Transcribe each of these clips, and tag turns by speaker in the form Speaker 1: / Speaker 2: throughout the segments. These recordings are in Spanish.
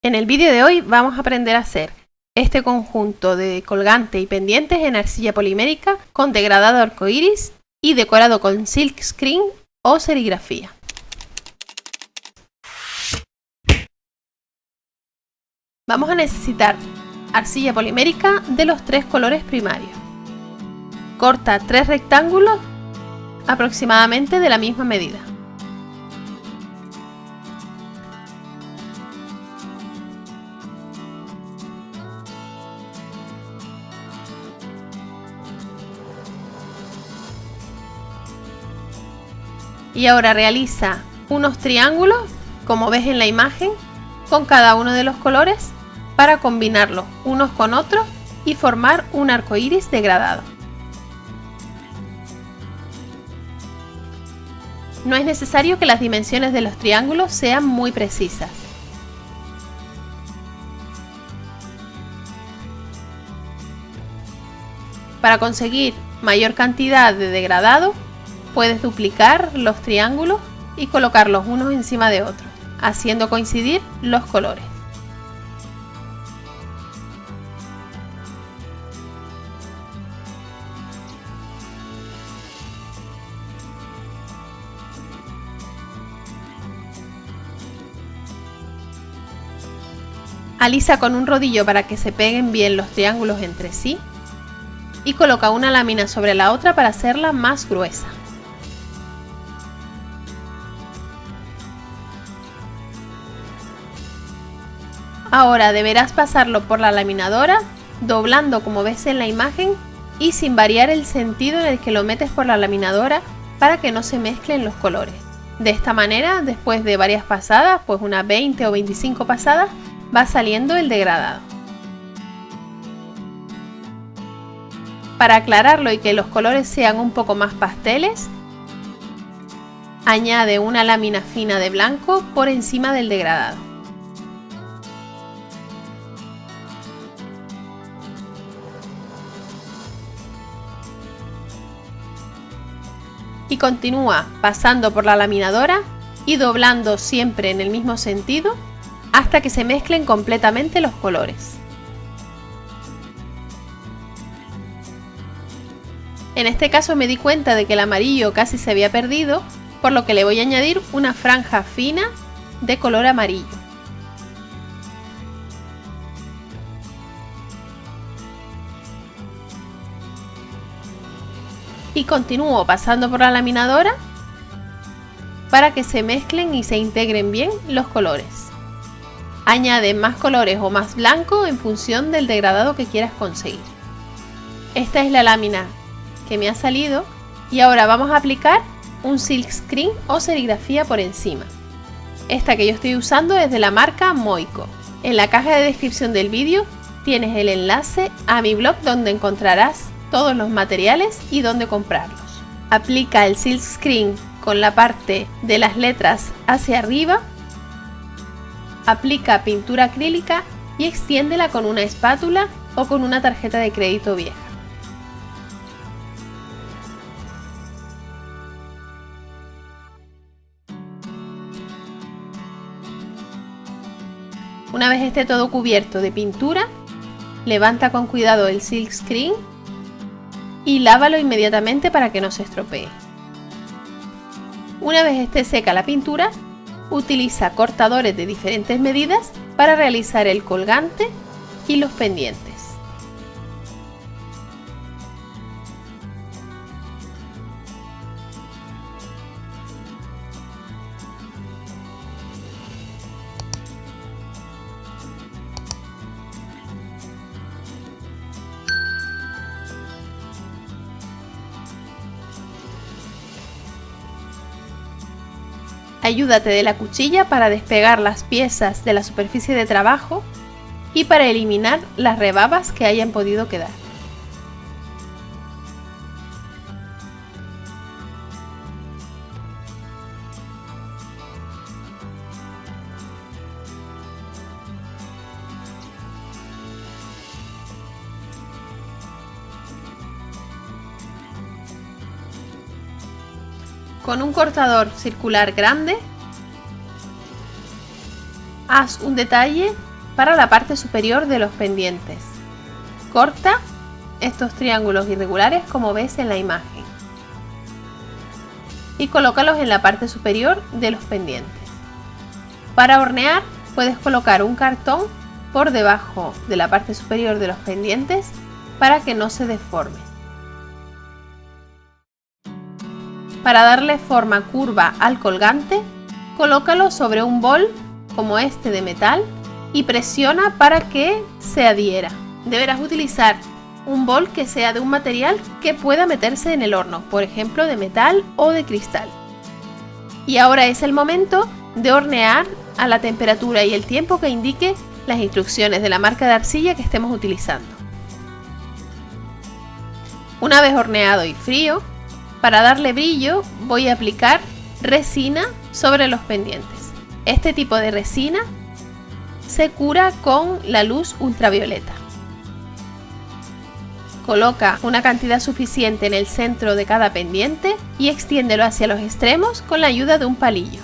Speaker 1: En el vídeo de hoy vamos a aprender a hacer este conjunto de colgante y pendientes en arcilla polimérica con degradado arcoíris y decorado con silk screen o serigrafía. Vamos a necesitar arcilla polimérica de los tres colores primarios. Corta 3 rectángulos aproximadamente de la misma medida. Y ahora realiza unos triángulos, como ves en la imagen, con cada uno de los colores para combinarlos unos con otros y formar un arco iris degradado. No es necesario que las dimensiones de los triángulos sean muy precisas. Para conseguir mayor cantidad de degradado, puedes duplicar los triángulos y colocarlos unos encima de otros, haciendo coincidir los colores. Alisa con un rodillo para que se peguen bien los triángulos entre sí y coloca una lámina sobre la otra para hacerla más gruesa. Ahora deberás pasarlo por la laminadora, doblando como ves en la imagen y sin variar el sentido en el que lo metes por la laminadora para que no se mezclen los colores. De esta manera, después de varias pasadas, pues unas 20 o 25 pasadas, va saliendo el degradado. Para aclararlo y que los colores sean un poco más pasteles, añade una lámina fina de blanco por encima del degradado. Y continúa pasando por la laminadora y doblando siempre en el mismo sentido hasta que se mezclen completamente los colores. En este caso me di cuenta de que el amarillo casi se había perdido, por lo que le voy a añadir una franja fina de color amarillo. Y continúo pasando por la laminadora para que se mezclen y se integren bien los colores. Añade más colores o más blanco en función del degradado que quieras conseguir. Esta es la lámina que me ha salido y ahora vamos a aplicar un silk screen o serigrafía por encima. Esta que yo estoy usando es de la marca Moiko. En la caja de descripción del vídeo tienes el enlace a mi blog donde encontrarás todos los materiales y dónde comprarlos. Aplica el silk screen con la parte de las letras hacia arriba. Aplica pintura acrílica y extiéndela con una espátula o con una tarjeta de crédito vieja. Una vez esté todo cubierto de pintura, levanta con cuidado el silk screen y lávalo inmediatamente para que no se estropee. Una vez esté seca la pintura, utiliza cortadores de diferentes medidas para realizar el colgante y los pendientes. Ayúdate de la cuchilla para despegar las piezas de la superficie de trabajo y para eliminar las rebabas que hayan podido quedar. Con un cortador circular grande, haz un detalle para la parte superior de los pendientes. Corta estos triángulos irregulares como ves en la imagen y colócalos en la parte superior de los pendientes. Para hornear puedes colocar un cartón por debajo de la parte superior de los pendientes para que no se deforme. Para darle forma curva al colgante, colócalo sobre un bol como este de metal y presiona para que se adhiera. Deberás utilizar un bol que sea de un material que pueda meterse en el horno, por ejemplo de metal o de cristal. Y ahora es el momento de hornear a la temperatura y el tiempo que indique las instrucciones de la marca de arcilla que estemos utilizando. Una vez horneado y frío, para darle brillo voy a aplicar resina sobre los pendientes. Este tipo de resina se cura con la luz ultravioleta. Coloca una cantidad suficiente en el centro de cada pendiente y extiéndelo hacia los extremos con la ayuda de un palillo.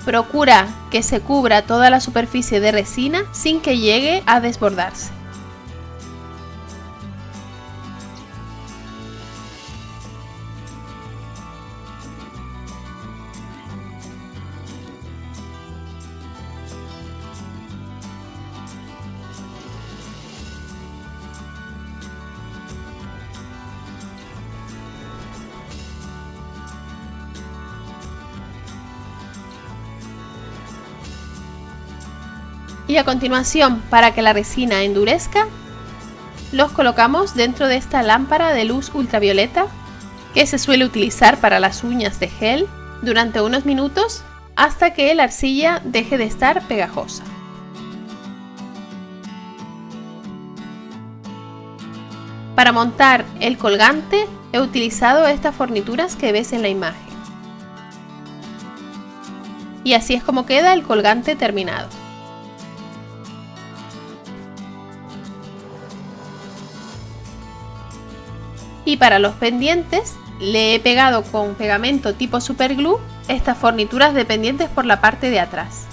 Speaker 1: Procura que se cubra toda la superficie de resina sin que llegue a desbordarse. Y a continuación, para que la resina endurezca, los colocamos dentro de esta lámpara de luz ultravioleta que se suele utilizar para las uñas de gel durante unos minutos hasta que la arcilla deje de estar pegajosa. Para montar el colgante he utilizado estas fornituras que ves en la imagen. Y así es como queda el colgante terminado. Y para los pendientes le he pegado con pegamento tipo superglue estas fornituras de pendientes por la parte de atrás.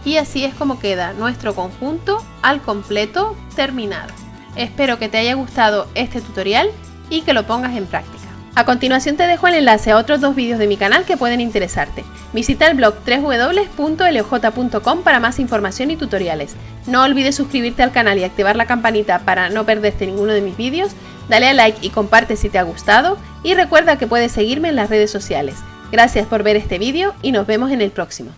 Speaker 1: Y así es como queda nuestro conjunto al completo terminado. Espero que te haya gustado este tutorial y que lo pongas en práctica. A continuación te dejo el enlace a otros 2 vídeos de mi canal que pueden interesarte. Visita el blog www.loj.com para más información y tutoriales. No olvides suscribirte al canal y activar la campanita para no perderte ninguno de mis vídeos. Dale a like y comparte si te ha gustado y recuerda que puedes seguirme en las redes sociales. Gracias por ver este vídeo y nos vemos en el próximo.